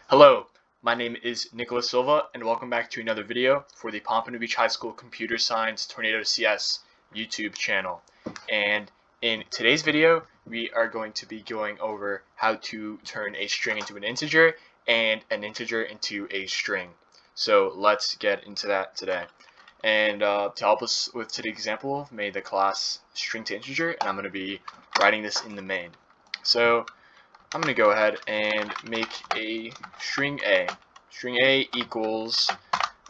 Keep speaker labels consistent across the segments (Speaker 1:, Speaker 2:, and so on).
Speaker 1: Hello, my name is Nicholas Silva, and welcome back to another video for the Pompano Beach High School Computer Science Tornado CS YouTube channel. And in today's video, we are going to be going over how to turn a string into an integer and an integer into a string. So let's get into that today. And to help us with today's example, I've made the class string to integer, and I'm going to be writing this in the main. So I'm going to go ahead and make a string A. String A equals,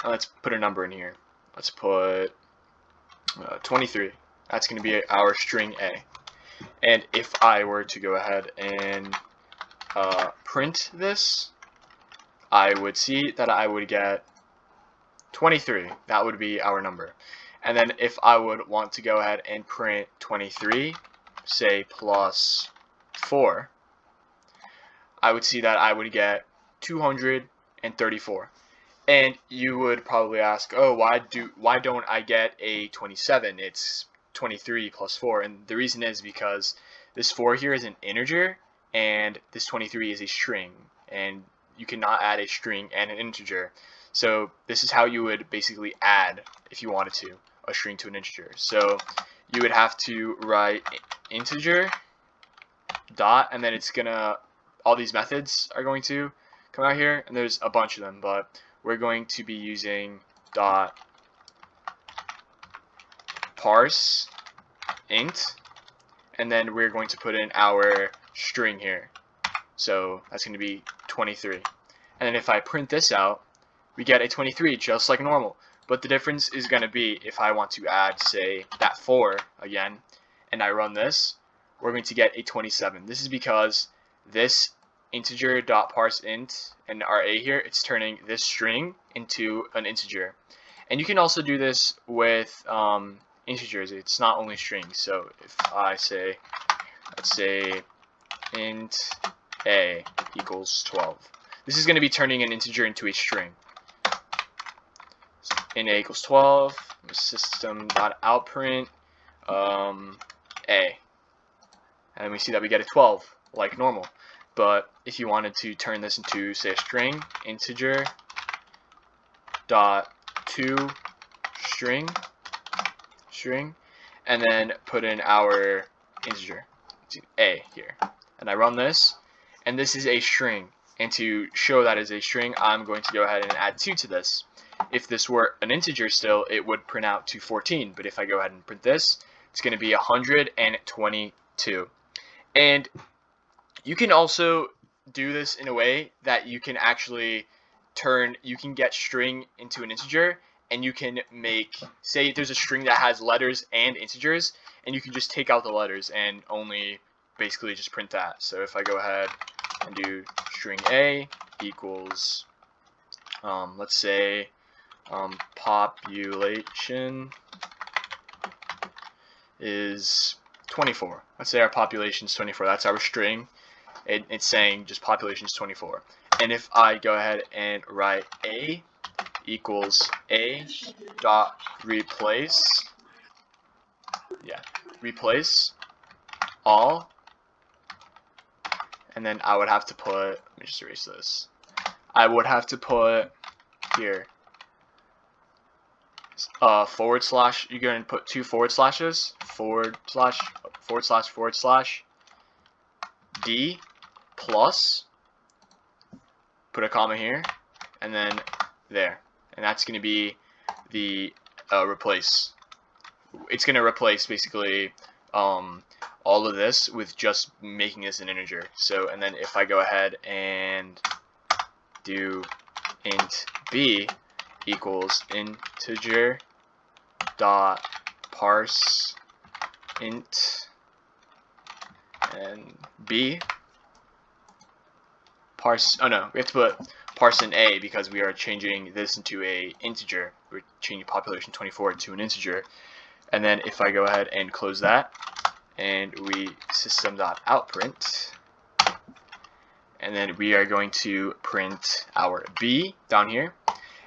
Speaker 1: let's put a number in here. Let's put 23. That's going to be our string A. And if I were to go ahead and print this, I would see that I would get 23. That would be our number. And then if I would want to go ahead and print 23, say plus 4, I would see that I would get 234. And you would probably ask, oh, why don't I get a 27? It's 23 plus 4. And the reason is because this 4 here is an integer and this 23 is a string, and you cannot add a string and an integer. So this is how you would basically add, if you wanted to, a string to an integer. So you would have to write integer dot, and then it's gonna, all these methods are going to come out here, and there's a bunch of them, but we're going to be using dot parseInt, and then we're going to put in our string here. So that's going to be 23. And then if I print this out, we get a 23 just like normal. But the difference is going to be if I want to add, say, that 4 again, and I run this, we're going to get a 27. This is because this integer.parseInt and our A here, it's turning this string into an integer. And you can also do this with integers. It's not only strings. So if I say, let's say int A equals 12, this is going to be turning an integer into a string. So int A equals 12, system.outprint A, and we see that we get a 12 like normal. But if you wanted to turn this into, say, a string, integer dot to string, and then put in our integer, A here, and I run this, and this is a string. And to show that is a string, I'm going to go ahead and add 2 to this. If this were an integer still, it would print out to 14. But if I go ahead and print this, it's going to be 122. And you can also do this in a way that you can actually you can get string into an integer, and you can make, say there's a string that has letters and integers, and you can just take out the letters and only basically just print that. So if I go ahead and do string A equals, let's say, population is 24. Let's say our population is 24. That's our string. It's saying just population is 24. And if I go ahead and write A equals A dot replace, replace all, and then I would have to put, let me just erase this. I would have to put here forward slash. You're going to put 2 forward slashes, forward slash D plus, put a comma here, and then there, and that's going to be the replace. It's going to replace basically all of this with just making this an integer. So, and then if I go ahead and do int b equals integer dot parse int and b parse, oh no, we have to put parseInt A because we are changing this into a integer. We're changing population 24 to an integer. And then if I go ahead and close that, and we system.outprint, and then we are going to print our B down here.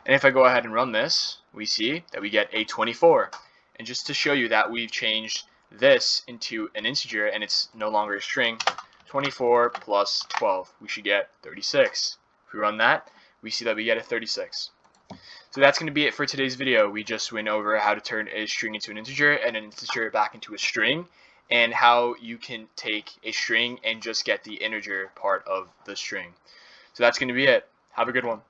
Speaker 1: And if I go ahead and run this, we see that we get a 24. And just to show you that we've changed this into an integer and it's no longer a string, 24 plus 12, we should get 36. If we run that, we see that we get a 36. So that's going to be it for today's video. We just went over how to turn a string into an integer and an integer back into a string, and how you can take a string and just get the integer part of the string. So that's going to be it. Have a good one.